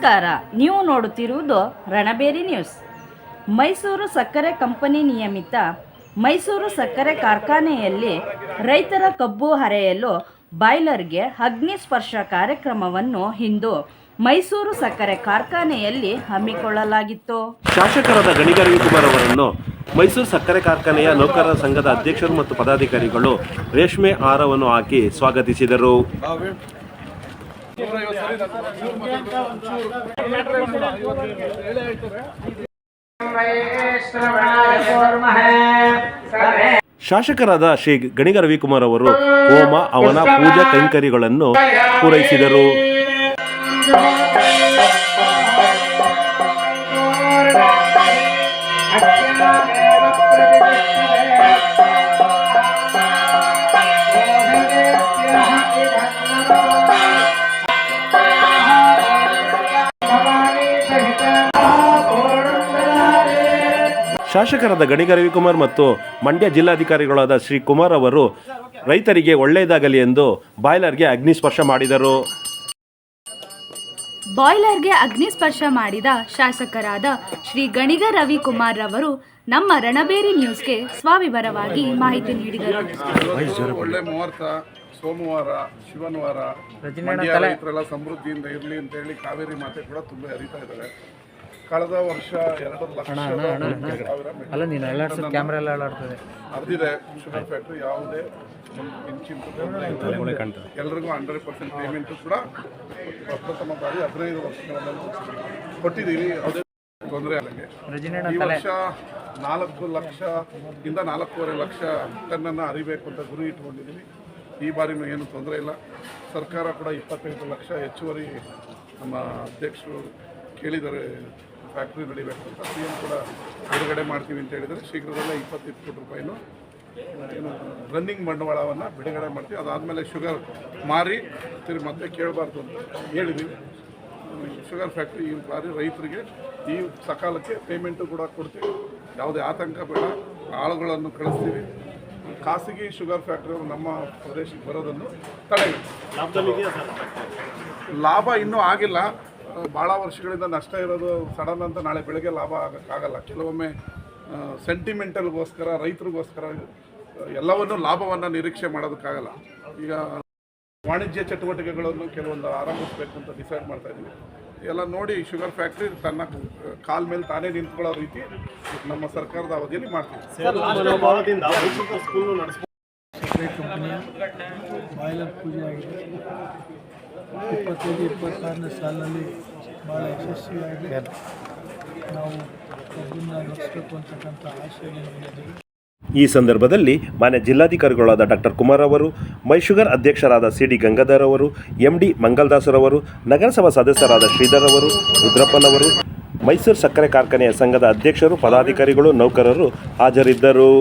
ನಮಸ್ಕಾರ, ನೀವು ನೋಡುತ್ತಿರುವುದು ರಣಬೇರಿ ನ್ಯೂಸ್. ಮೈಸೂರು ಸಕ್ಕರೆ ಕಂಪನಿ ನಿಯಮಿತ ಮೈಸೂರು ಸಕ್ಕರೆ ಕಾರ್ಖಾನೆಯಲ್ಲಿ ರೈತರ ಕಬ್ಬು ಹರೆಯಲು ಬಾಯ್ಲರ್ಗೆ ಅಗ್ನಿ ಸ್ಪರ್ಶ ಕಾರ್ಯಕ್ರಮವನ್ನು ಇಂದು ಮೈಸೂರು ಸಕ್ಕರೆ ಕಾರ್ಖಾನೆಯಲ್ಲಿ ಹಮ್ಮಿಕೊಳ್ಳಲಾಗಿತ್ತು. ಶಾಸಕರಾದ ಗಣಿಗ ರವಿಕುಮಾರ್ ಅವರನ್ನು ಮೈಸೂರು ಸಕ್ಕರೆ ಕಾರ್ಖಾನೆಯ ನೌಕರರ ಸಂಘದ ಅಧ್ಯಕ್ಷರು ಮತ್ತು ಪದಾಧಿಕಾರಿಗಳು ರೇಷ್ಮೆ ಹಾರವನ್ನು ಹಾಕಿ ಸ್ವಾಗತಿಸಿದರು. ಶಾಸಕರಾದ ಶ್ರೀ ಗಣಿಗ ರವಿಕುಮಾರ್ ಅವರು ಹೋಮ ಹವನ ಪೂಜಾ ಕೈಂಕರ್ಯಗಳನ್ನು ಪೂರೈಸಿದರು. ಶಾಸಕರಾದ ಗಣಿಗ ರವಿಕುಮಾರ್ ಮತ್ತು ಮಂಡ್ಯ ಜಿಲ್ಲಾಧಿಕಾರಿಗಳಾದ ಶ್ರೀ ಕುಮಾರ್ ಅವರು ರೈತರಿಗೆ ಒಳ್ಳೆಯದಾಗಲಿ ಎಂದು ಬಾಯ್ಲರ್ಗೆ ಅಗ್ನಿಸ್ಪರ್ಶ ಮಾಡಿದರು. ಬಾಯ್ಲರ್ಗೆ ಅಗ್ನಿಸ್ಪರ್ಶ ಮಾಡಿದ ಶಾಸಕರಾದ ಶ್ರೀ ಗಣಿಗ ರವಿಕುಮಾರ್ ರವರು ನಮ್ಮ ರಣಬೇರಿ ನ್ಯೂಸ್ಗೆ ಸ್ವವಿವರವಾಗಿ ಮಾಹಿತಿ ನೀಡಿದರು. ಒಳ್ಳೆ ಮುಹೂರ್ತ, ಸೋಮವಾರ, ಶಿವನವಾರ, ಮಂಡ್ಯ ರೈತರೆಲ್ಲ ಸಮೃದ್ಧಿಯಿಂದ ಇರಲಿ ಅಂತ ಹೇಳಿ ಕಾವೇರಿ ಮಾತೆ ಕೂಡ ತುಂಬ ಹರಿತಾ ಇದ್ದಾರೆ. ಕಳೆದ ವರ್ಷ 2 ಲಕ್ಷ ಅರ್ದಿದೆ ಶುಗರ್ ಫ್ಯಾಕ್ಟ್ರಿ. ಯಾವುದೇ ಎಲ್ಲರಿಗೂ 100% ಪೇಮೆಂಟು ಕೂಡ ಪ್ರಥಮ ಬಾರಿ 15 ವರ್ಷಗಳಲ್ಲಿ ಕೊಟ್ಟಿದ್ದೀವಿ. ಯಾವುದೇ ತೊಂದರೆ ಆಗಂಗೆ ಈ ವರ್ಷ 4 ಲಕ್ಷದಿಂದ 4.5 ಲಕ್ಷ ಟನ್ನನ್ನು ಅರಿಬೇಕು ಅಂತ ಗುರಿ ಇಟ್ಕೊಂಡಿದ್ದೀವಿ. ಈ ಬಾರಿನೂ ಏನು ತೊಂದರೆ ಇಲ್ಲ. ಸರ್ಕಾರ ಕೂಡ 25 ಲಕ್ಷ ಹೆಚ್ಚುವರಿ ನಮ್ಮ ಅಧ್ಯಕ್ಷರು ಕೇಳಿದ್ದಾರೆ ಫ್ಯಾಕ್ಟ್ರಿ ನಡಿಬೇಕು ಅಂತ. CM ಕೂಡ ಬಿಡುಗಡೆ ಮಾಡ್ತೀವಿ ಅಂತ ಹೇಳಿದರೆ ಶೀಘ್ರದಲ್ಲೇ 20 ಕೋಟಿ ರೂಪಾಯಿನೂ ಏನು ರನ್ನಿಂಗ್ ಬಂಡವಾಳವನ್ನು ಬಿಡುಗಡೆ ಮಾಡ್ತೀವಿ. ಅದಾದಮೇಲೆ ಶುಗರ್ ಮಾರಿ ಮತ್ತೆ ಕೇಳಬಾರ್ದು ಅಂತ ಹೇಳಿದ್ದೀವಿ. ಶುಗರ್ ಫ್ಯಾಕ್ಟ್ರಿ ಈ ಬಾರಿ ರೈತರಿಗೆ ಈ ಸಕಾಲಕ್ಕೆ ಪೇಮೆಂಟು ಕೂಡ ಕೊಡ್ತೀವಿ. ಯಾವುದೇ ಆತಂಕ ಬೇಡ. ಆಳುಗಳನ್ನು ಕಳಿಸ್ತೀವಿ. ಖಾಸಗಿ ಶುಗರ್ ಫ್ಯಾಕ್ಟ್ರಿಯವರು ನಮ್ಮ ಪ್ರದೇಶಕ್ಕೆ ಬರೋದನ್ನು ತಡೆಗಟ್ಟಿ. ಲಾಭ ಇನ್ನೂ ಆಗಿಲ್ಲ. ಭಾಳ ವರ್ಷಗಳಿಂದ ನಷ್ಟ ಇರೋದು ಸಡನ್ ಅಂತ ನಾಳೆ ಬೆಳಗ್ಗೆ ಲಾಭ ಆಗೋಕ್ಕಾಗಲ್ಲ. ಕೆಲವೊಮ್ಮೆ ಸೆಂಟಿಮೆಂಟಲ್ಗೋಸ್ಕರ ರೈತರಿಗೋಸ್ಕರ ಎಲ್ಲವನ್ನೂ ಲಾಭವನ್ನು ನಿರೀಕ್ಷೆ ಮಾಡೋದಕ್ಕಾಗಲ್ಲ. ಈಗ ವಾಣಿಜ್ಯ ಚಟುವಟಿಕೆಗಳನ್ನು ಕೆಲವೊಂದು ಆರಂಭಿಸಬೇಕು ಅಂತ ಡಿಸೈಡ್ ಮಾಡ್ತಾ ಇದ್ದೀವಿ. ಎಲ್ಲ ನೋಡಿ ಶುಗರ್ ಫ್ಯಾಕ್ಟ್ರಿ ತನ್ನ ಕಾಲ ಮೇಲೆ ತಾನೇ ನಿಂತ್ಕೊಳ್ಳೋ ರೀತಿ ನಮ್ಮ ಸರ್ಕಾರದ ಅವಧಿಯಲ್ಲಿ ಮಾಡ್ತೀವಿ. ಕಂಪನಿಯ ಬಾಯ್ಲರ್ ಪೂಜೆ ಆಗಿದೆ. 25-26ನೇ ಸಾಲಿನಲ್ಲಿ ಭಾಳ ಯಶಸ್ವಿಯಾಗಿ ನಾವು ಅದನ್ನು ನಡೆಸಬೇಕು ಅಂತಕ್ಕಂಥ ಆಶಯವನ್ನು ಹೊಂದಿದ್ದೀವಿ. ಈ ಸಂದರ್ಭದಲ್ಲಿ ಮಾನ್ಯ ಜಿಲ್ಲಾಧಿಕಾರಿಗಳಾದ ಡಾಕ್ಟರ್ ಕುಮಾರ್ ಅವರು, ಮೈಶುಗರ್ ಅಧ್ಯಕ್ಷರಾದ CD ಗಂಗಾಧರ್ ಅವರು, MD ಮಂಗಲ್ದಾಸರವರು, ನಗರಸಭಾ ಸದಸ್ಯರಾದ ಶ್ರೀಧರ್ ಅವರು, ರುದ್ರಪ್ಪನವರು, ಮೈಸೂರು ಸಕ್ಕರೆ ಕಾರ್ಖಾನೆಯ ಸಂಘದ ಅಧ್ಯಕ್ಷರು, ಪದಾಧಿಕಾರಿಗಳು, ನೌಕರರು ಹಾಜರಿದ್ದರು.